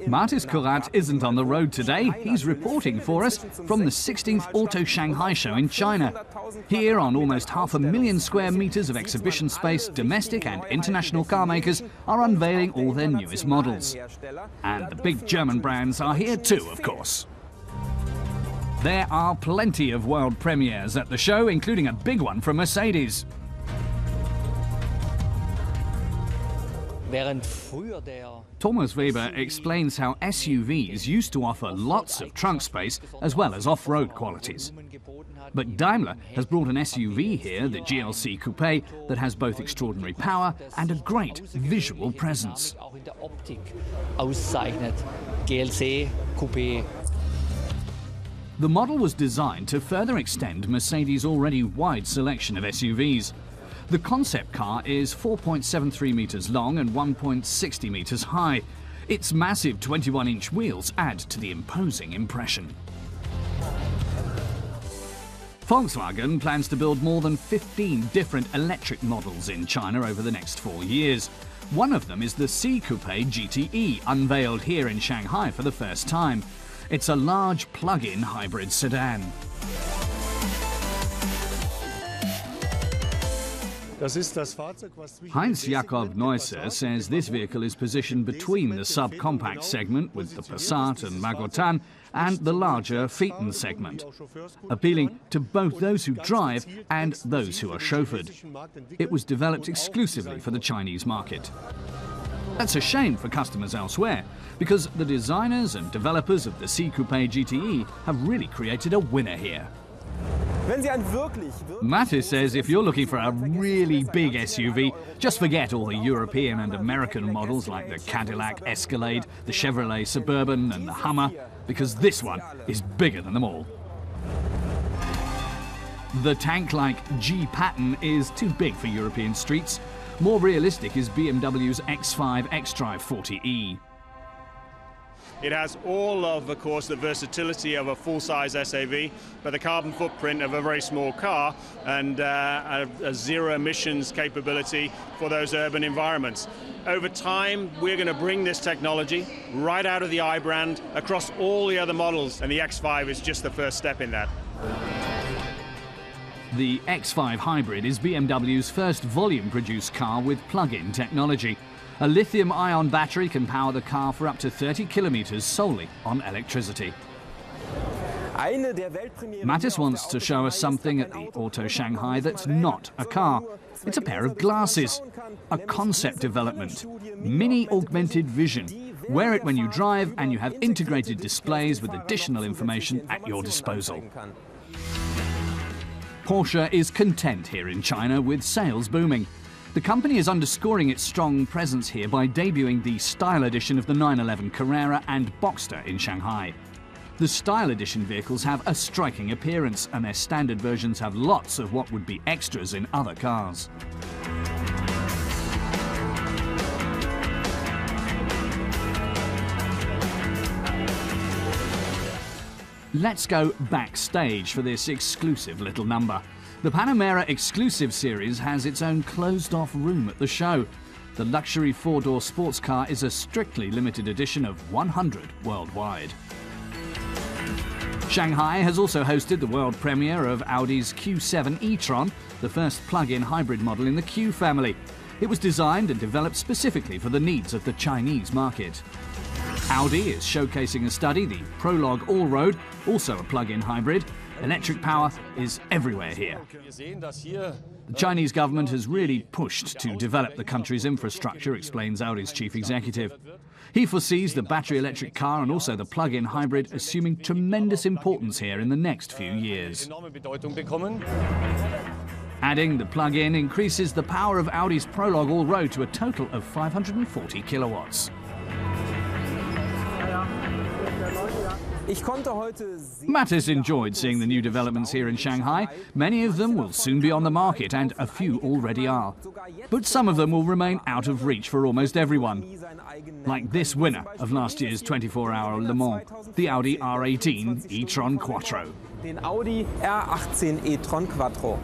Martis Kurat isn't on the road today. He's reporting for us from the 16th Auto Shanghai show in China. Here, on almost 500,000 square meters of exhibition space, domestic and international car makers are unveiling all their newest models. And the big German brands are here too, of course. There are plenty of world premieres at the show, including a big one from Mercedes. Thomas Weber explains how SUVs used to offer lots of trunk space as well as off-road qualities. But Daimler has brought an SUV here, the GLC Coupe, that has both extraordinary power and a great visual presence. The model was designed to further extend Mercedes' already wide selection of SUVs. The concept car is 4.73 meters long and 1.60 meters high. Its massive 21-inch wheels add to the imposing impression. Volkswagen plans to build more than 15 different electric models in China over the next 4 years. One of them is the C-Coupe GTE, unveiled here in Shanghai for the first time. It's a large plug-in hybrid sedan. Heinz Jakob Neusser says this vehicle is positioned between the subcompact segment with the Passat and Magotan and the larger Phaeton segment, appealing to both those who drive and those who are chauffeured. It was developed exclusively for the Chinese market. That's a shame for customers elsewhere, because the designers and developers of the C-Coupe GTE have really created a winner here. Mattis says if you're looking for a really big SUV, just forget all the European and American models like the Cadillac Escalade, the Chevrolet Suburban and the Hummer, because this one is bigger than them all. The tank-like G-Pattern is too big for European streets. More realistic is BMW's X5 xDrive 40e. It has all of course, the versatility of a full-size SAV, but the carbon footprint of a very small car and a zero emissions capability for those urban environments. Over time, we're going to bring this technology right out of the i brand across all the other models, and the X5 is just the first step in that. The X5 Hybrid is BMW's first volume-produced car with plug-in technology. A lithium-ion battery can power the car for up to 30 kilometers solely on electricity. Mattis wants to show us something at the Auto Shanghai that's not a car. It's a pair of glasses, a concept development, mini augmented vision. Wear it when you drive and you have integrated displays with additional information at your disposal. Porsche is content here in China with sales booming. The company is underscoring its strong presence here by debuting the Style Edition of the 911 Carrera and Boxster in Shanghai. The Style Edition vehicles have a striking appearance, and their standard versions have lots of what would be extras in other cars. Let's go backstage for this exclusive little number. The Panamera Exclusive Series has its own closed-off room at the show. The luxury four-door sports car is a strictly limited edition of 100 worldwide. Shanghai has also hosted the world premiere of Audi's Q7 e-tron, the first plug-in hybrid model in the Q family. It was designed and developed specifically for the needs of the Chinese market. Audi is showcasing a study, the Prologue All-Road, also a plug-in hybrid. Electric power is everywhere here. The Chinese government has really pushed to develop the country's infrastructure, explains Audi's chief executive. He foresees the battery electric car and also the plug-in hybrid assuming tremendous importance here in the next few years. Adding the plug-in increases the power of Audi's Prologue All-Road to a total of 540 kilowatts. Mattis enjoyed seeing the new developments here in Shanghai. Many of them will soon be on the market, and a few already are. But some of them will remain out of reach for almost everyone. Like this winner of last year's 24-hour Le Mans, the Audi R18 e-tron Quattro. Den Audi R18 e-tron Quattro.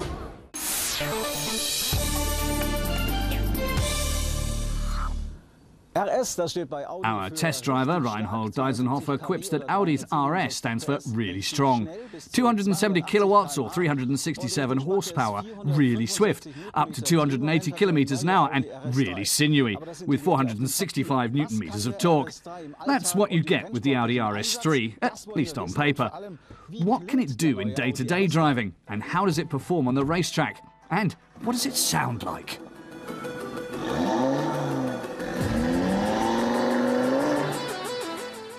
Our test driver, Reinhold Deisenhofer, quips that Audi's RS stands for really strong. 270 kilowatts or 367 horsepower, really swift, up to 280 kilometers an hour and really sinewy, with 465 newton meters of torque. That's what you get with the Audi RS3, at least on paper. What can it do in day-to-day driving? And how does it perform on the racetrack? And what does it sound like?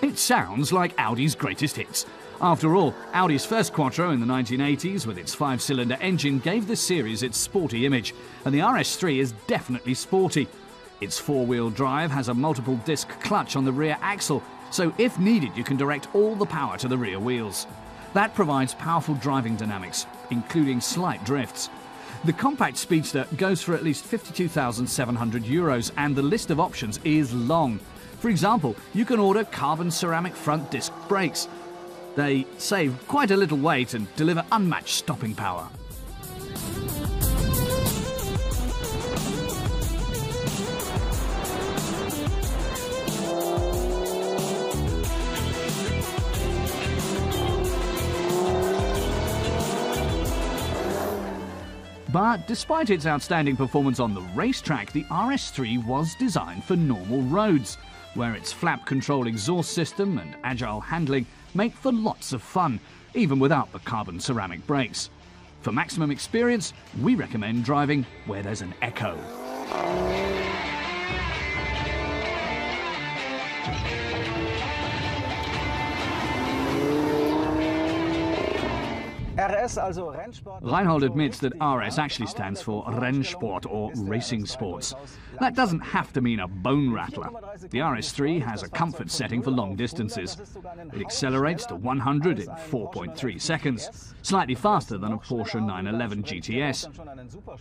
It sounds like Audi's greatest hits. After all, Audi's first Quattro in the 1980s with its 5-cylinder engine gave the series its sporty image, and the RS3 is definitely sporty. Its four-wheel drive has a multiple-disc clutch on the rear axle, so if needed you can direct all the power to the rear wheels. That provides powerful driving dynamics, including slight drifts. The compact speedster goes for at least €52,700, and the list of options is long. For example, you can order carbon ceramic front disc brakes. They save quite a little weight and deliver unmatched stopping power. But despite its outstanding performance on the racetrack, the RS3 was designed for normal roads, where its flap control exhaust system and agile handling make for lots of fun, even without the carbon ceramic brakes. For maximum experience, we recommend driving where there's an echo. Reinhold admits that RS actually stands for Rennsport or racing sports. That doesn't have to mean a bone rattler. The RS3 has a comfort setting for long distances. It accelerates to 100 in 4.3 seconds, slightly faster than a Porsche 911 GTS.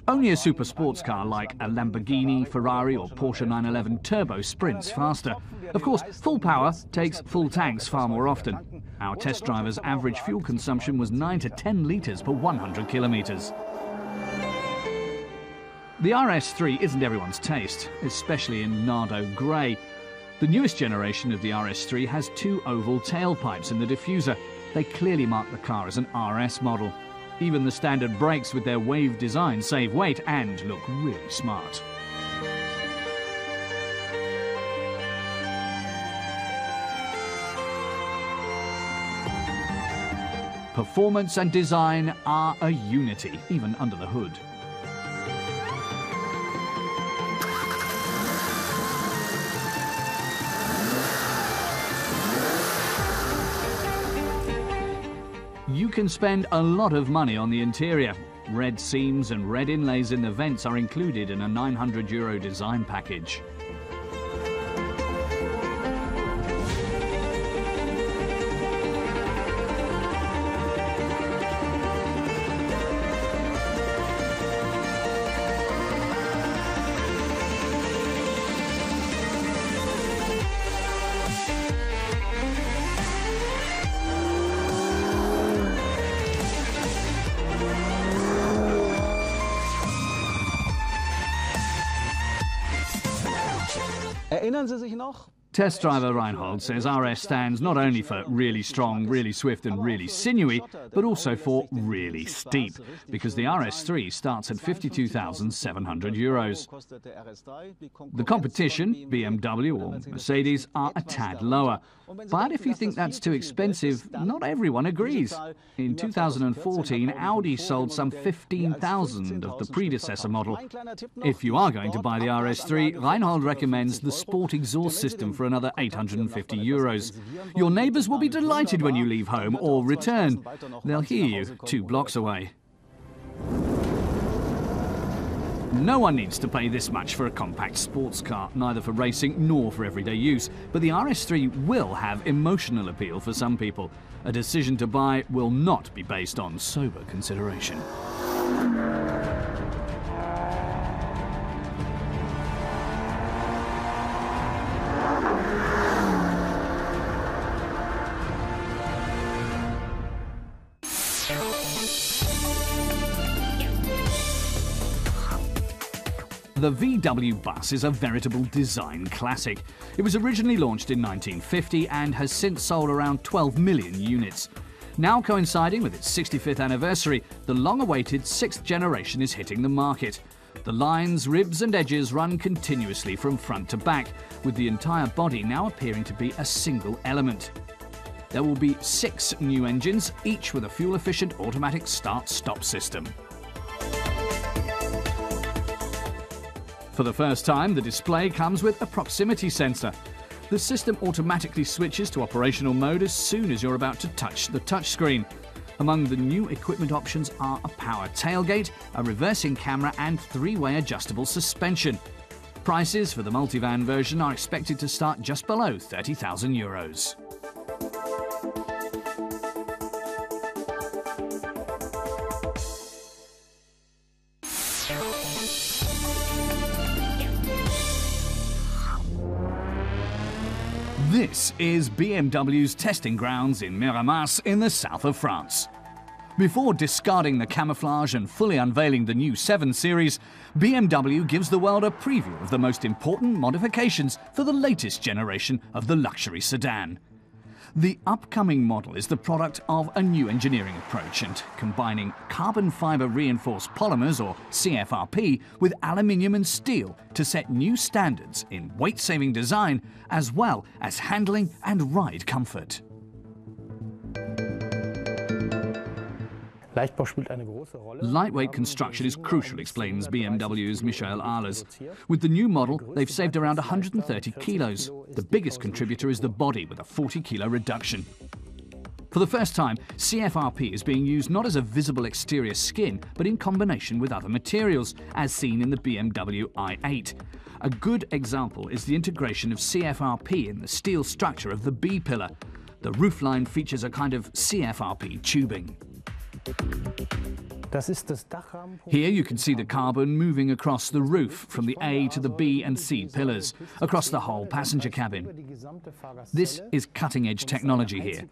Only a super sports car like a Lamborghini, Ferrari or Porsche 911 Turbo sprints faster. Of course, full power takes full tanks far more often. Our test driver's average fuel consumption was 9 to 10 litres per 100 kilometres. The RS3 isn't everyone's taste, especially in Nardo grey. The newest generation of the RS3 has two oval tailpipes in the diffuser. They clearly mark the car as an RS model. Even the standard brakes with their wave design save weight and look really smart. Performance and design are a unity, even under the hood. You can spend a lot of money on the interior. Red seams and red inlays in the vents are included in a €900 design package. Test driver Reinhold says RS stands not only for really strong, really swift and really sinewy, but also for really steep, because the RS3 starts at €52,700. The competition, BMW or Mercedes, are a tad lower. But if you think that's too expensive, not everyone agrees. In 2014, Audi sold some 15,000 of the predecessor model. If you are going to buy the RS3, Reinhold recommends the sport exhaust system for another €850. Your neighbours will be delighted when you leave home or return. They'll hear you 2 blocks away. No one needs to pay this much for a compact sports car, neither for racing nor for everyday use. But the RS3 will have emotional appeal for some people. A decision to buy will not be based on sober consideration. The VW bus is a veritable design classic. It was originally launched in 1950 and has since sold around 12 million units. Now coinciding with its 65th anniversary, the long-awaited 6th generation is hitting the market. The lines, ribs and edges run continuously from front to back, with the entire body now appearing to be a single element. There will be 6 new engines, each with a fuel-efficient automatic start-stop system. For the first time, the display comes with a proximity sensor. The system automatically switches to operational mode as soon as you're about to touch the touchscreen. Among the new equipment options are a power tailgate, a reversing camera and 3-way adjustable suspension. Prices for the multivan version are expected to start just below €30,000. This is BMW's testing grounds in Miramas in the south of France. Before discarding the camouflage and fully unveiling the new 7 Series, BMW gives the world a preview of the most important modifications for the latest generation of the luxury sedan. The upcoming model is the product of a new engineering approach and combining carbon fiber reinforced polymers, or CFRP, with aluminium and steel to set new standards in weight-saving design as well as handling and ride comfort. Lightweight construction is crucial, explains BMW's Michael Ahlers. With the new model, they've saved around 130 kilos. The biggest contributor is the body, with a 40-kilo reduction. For the first time, CFRP is being used not as a visible exterior skin, but in combination with other materials, as seen in the BMW i8. A good example is the integration of CFRP in the steel structure of the B-pillar. The roofline features a kind of CFRP tubing. Here you can see the carbon moving across the roof from the A to the B and C pillars, across the whole passenger cabin. This is cutting-edge technology here.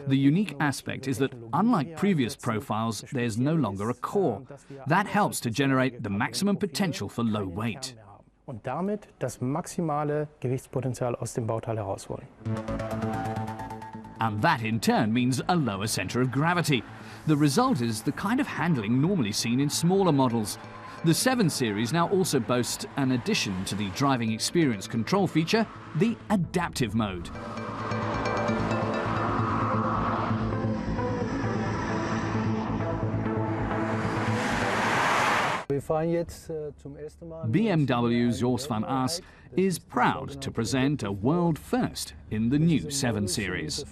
The unique aspect is that, unlike previous profiles, there's no longer a core. That helps to generate the maximum potential for low weight. Und damit das maximale Gewichtspotenzial aus dem Bauteil herausholen. And that in turn means a lower centre of gravity. The result is the kind of handling normally seen in smaller models. The 7 Series now also boasts an addition to the driving experience control feature, the adaptive mode. BMW's Jos van As is proud to present a world first in the new 7 Series.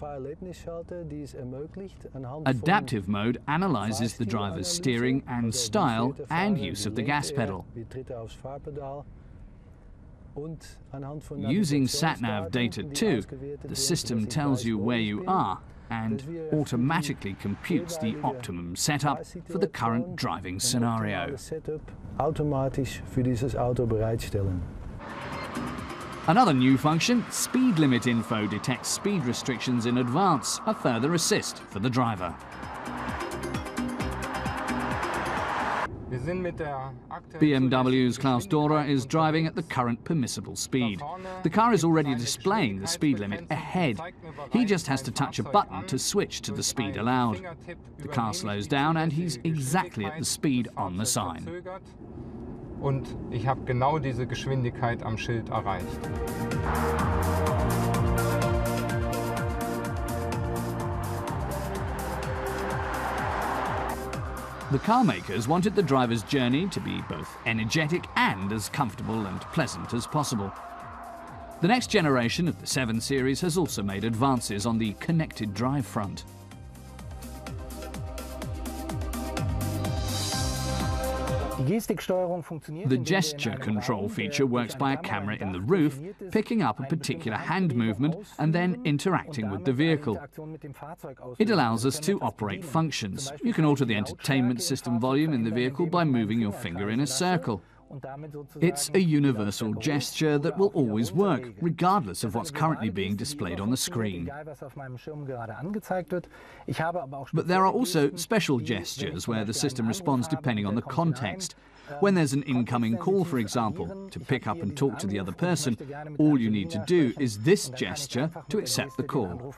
Adaptive mode analyzes the driver's steering and style and use of the gas pedal. Using sat-nav data too, the system tells you where you are and automatically computes the optimum setup for the current driving scenario. Another new function, speed limit info, detects speed restrictions in advance, a further assist for the driver. BMW's Klaus Dorer is driving at the current permissible speed. The car is already displaying the speed limit ahead. He just has to touch a button to switch to the speed allowed. The car slows down and he's exactly at the speed on the sign. Und ich habe genau diese Geschwindigkeit am Schild erreicht. The car makers wanted the driver's journey to be both energetic and as comfortable and pleasant as possible. The next generation of the 7 Series has also made advances on the connected drive front. The gesture control feature works by a camera in the roof, picking up a particular hand movement and then interacting with the vehicle. It allows us to operate functions. You can alter the entertainment system volume in the vehicle by moving your finger in a circle. It's a universal gesture that will always work, regardless of what's currently being displayed on the screen. But there are also special gestures where the system responds depending on the context. When there's an incoming call, for example, to pick up and talk to the other person, all you need to do is this gesture to accept the call.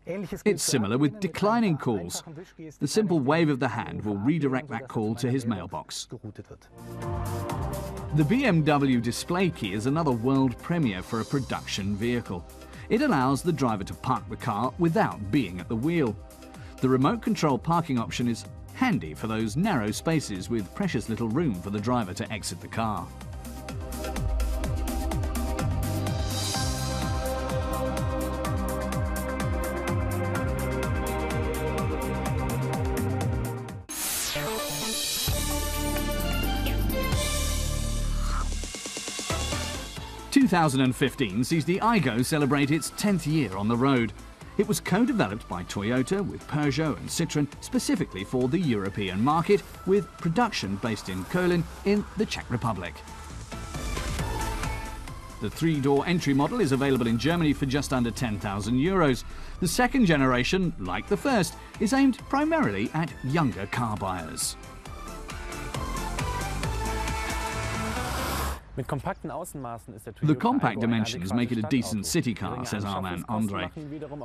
It's similar with declining calls. The simple wave of the hand will redirect that call to his mailbox. The BMW display key is another world premiere for a production vehicle. It allows the driver to park the car without being at the wheel. The remote control parking option is handy for those narrow spaces with precious little room for the driver to exit the car. In 2015 sees the Aygo celebrate its 10th year on the road. It was co-developed by Toyota with Peugeot and Citroën specifically for the European market, with production based in Kolín in the Czech Republic. The three-door entry model is available in Germany for just under €10,000. The second generation, like the first, is aimed primarily at younger car buyers. The compact dimensions make it a decent city car, says our man Andre.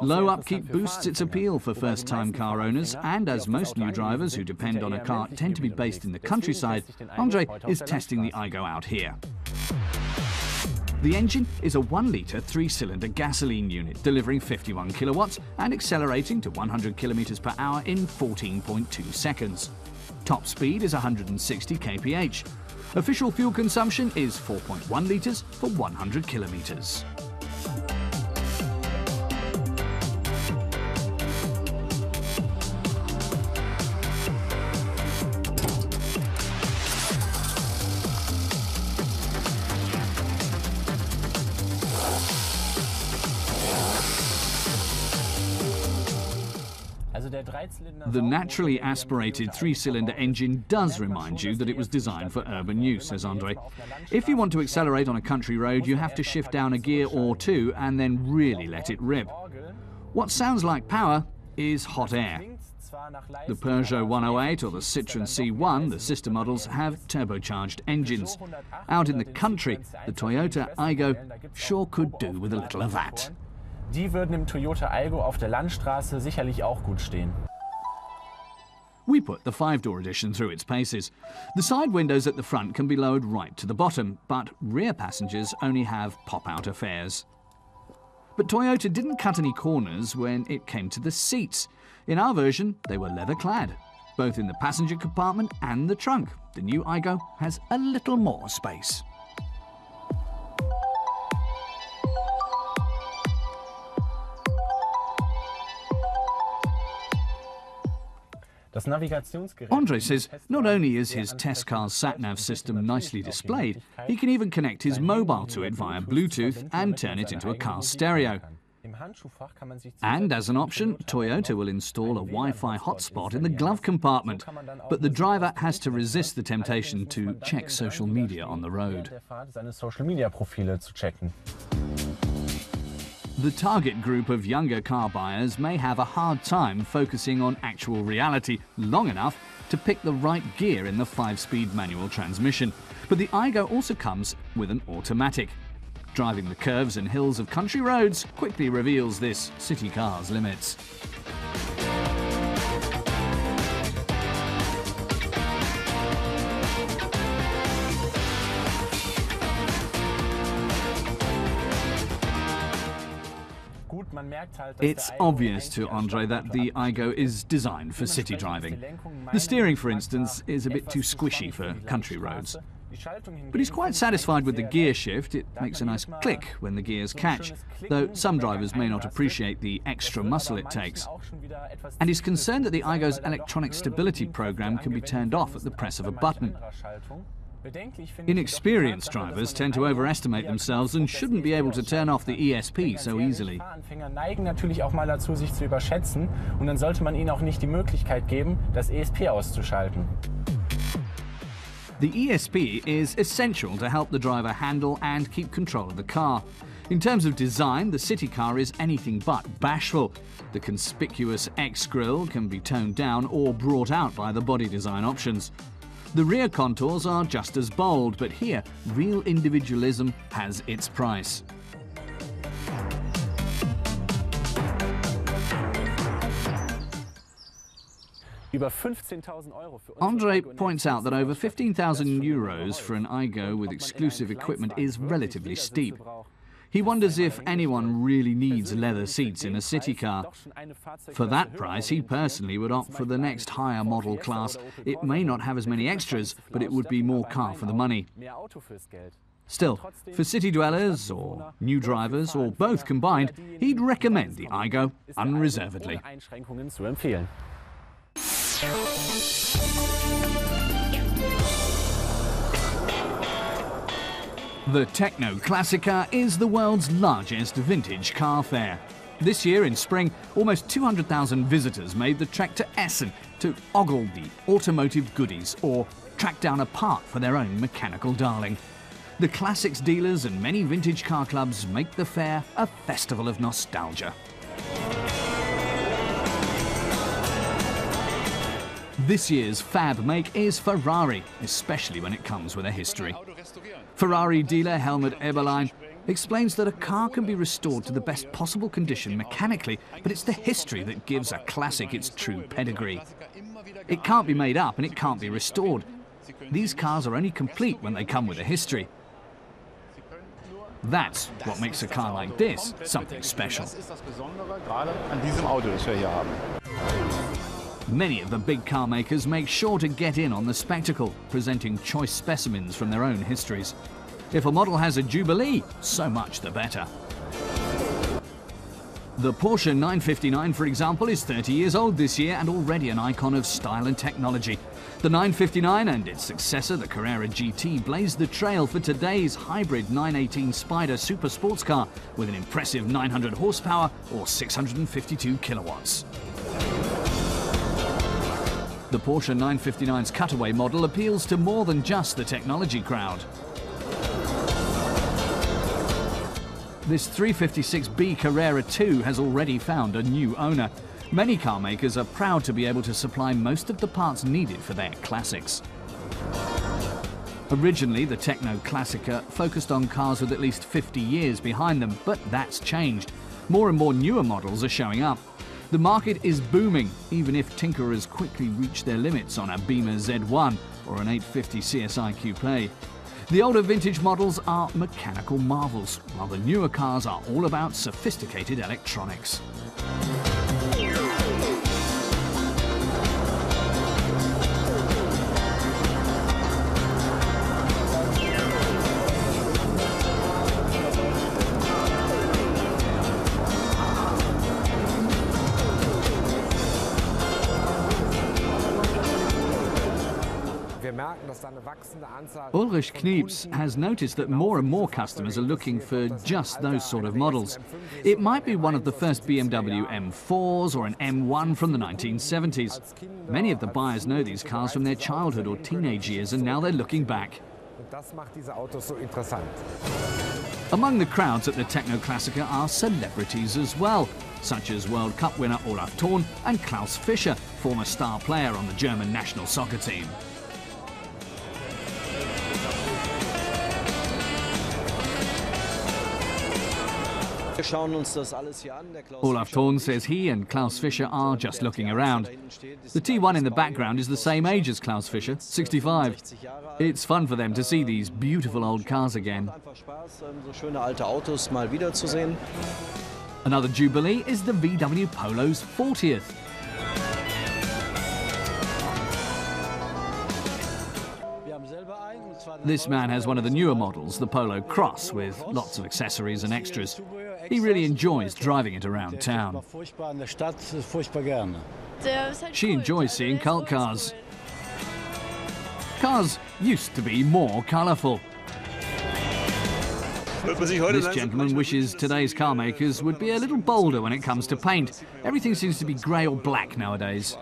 Low upkeep boosts its appeal for first-time car owners, and as most new drivers who depend on a car tend to be based in the countryside, Andre is testing the Aygo out here. The engine is a 1-litre 3-cylinder gasoline unit, delivering 51 kilowatts and accelerating to 100 kilometers per hour in 14.2 seconds. Top speed is 160 kph. Official fuel consumption is 4.1 litres for 100 kilometres. The naturally aspirated 3-cylinder engine does remind you that it was designed for urban use, says Andre. If you want to accelerate on a country road, you have to shift down a gear or two and then really let it rip. What sounds like power is hot air. The Peugeot 108 or the Citroën C1, the sister models, have turbocharged engines. Out in the country, the Toyota Aygo sure could do with a little of that. Die würden im Toyota Aygo auf der Landstraße sicherlich auch gut stehen. We put the 5-door edition through its paces. The side windows at the front can be lowered right to the bottom, but rear passengers only have pop-out affairs. But Toyota didn't cut any corners when it came to the seats. In our version, they were leather-clad, both in the passenger compartment and the trunk. The new Aygo has a little more space. Andre says not only is his test car's sat-nav system nicely displayed, he can even connect his mobile to it via Bluetooth and turn it into a car stereo. And as an option, Toyota will install a Wi-Fi hotspot in the glove compartment, but the driver has to resist the temptation to check social media on the road. The target group of younger car buyers may have a hard time focusing on actual reality long enough to pick the right gear in the 5-speed manual transmission. But the Aygo also comes with an automatic. Driving the curves and hills of country roads quickly reveals this city car's limits. It's obvious to Andre that the Aygo is designed for city driving. The steering, for instance, is a bit too squishy for country roads. But he's quite satisfied with the gear shift. It makes a nice click when the gears catch, though some drivers may not appreciate the extra muscle it takes. And he's concerned that the Aygo's electronic stability program can be turned off at the press of a button. Inexperienced drivers tend to overestimate themselves and shouldn't be able to turn off the ESP so easily. Neigen natürlich auch mal dazu, sich zu überschätzen, und dann sollte man ihnen auch nicht die Möglichkeit geben, das ESP auszuschalten. The ESP is essential to help the driver handle and keep control of the car. In terms of design, the city car is anything but bashful. The conspicuous X-grille can be toned down or brought out by the body design options. The rear contours are just as bold, but here, real individualism has its price. Andre points out that over €15,000 for an Aygo with exclusive equipment is relatively steep. He wonders if anyone really needs leather seats in a city car. For that price, he personally would opt for the next higher model class. It may not have as many extras, but it would be more car for the money. Still, for city dwellers or new drivers or both combined, he'd recommend the Aygo unreservedly. The Techno-Classica is the world's largest vintage car fair. This year in spring, almost 200,000 visitors made the trek to Essen to ogle the automotive goodies or track down a part for their own mechanical darling. The classics dealers and many vintage car clubs make the fair a festival of nostalgia. This year's fab make is Ferrari, especially when it comes with a history. Ferrari dealer Helmut Eberlein explains that a car can be restored to the best possible condition mechanically, but it's the history that gives a classic its true pedigree. It can't be made up and it can't be restored. These cars are only complete when they come with a history. That's what makes a car like this something special. Many of the big car makers make sure to get in on the spectacle, presenting choice specimens from their own histories. If a model has a jubilee, so much the better. The Porsche 959, for example, is 30 years old this year and already an icon of style and technology. The 959 and its successor, the Carrera GT, blazed the trail for today's hybrid 918 Spider super sports car with an impressive 900 horsepower or 652 kilowatts. The Porsche 959's cutaway model appeals to more than just the technology crowd. This 356B Carrera 2 has already found a new owner. Many car makers are proud to be able to supply most of the parts needed for their classics. Originally, the Techno-Classica focused on cars with at least 50 years behind them, but that's changed. More and more newer models are showing up. The market is booming, even if tinkerers quickly reach their limits on a Beamer Z1 or an 850 CSI Coupe. The older vintage models are mechanical marvels, while the newer cars are all about sophisticated electronics. Ulrich Knieps has noticed that more and more customers are looking for just those sort of models. It might be one of the first BMW M4s or an M1 from the 1970s. Many of the buyers know these cars from their childhood or teenage years, and now they're looking back. Among the crowds at the Techno-Classica are celebrities as well, such as World Cup winner Olaf Thon and Klaus Fischer, former star player on the German national soccer team. Olaf Thon says he and Klaus Fischer are just looking around. The T1 in the background is the same age as Klaus Fischer, 65. It's fun for them to see these beautiful old cars again. Another jubilee is the VW Polo's 40th. This man has one of the newer models, the Polo Cross, with lots of accessories and extras. He really enjoys driving it around town. She enjoys seeing cult cars. Cars used to be more colourful. This gentleman wishes today's car makers would be a little bolder when it comes to paint. Everything seems to be grey or black nowadays.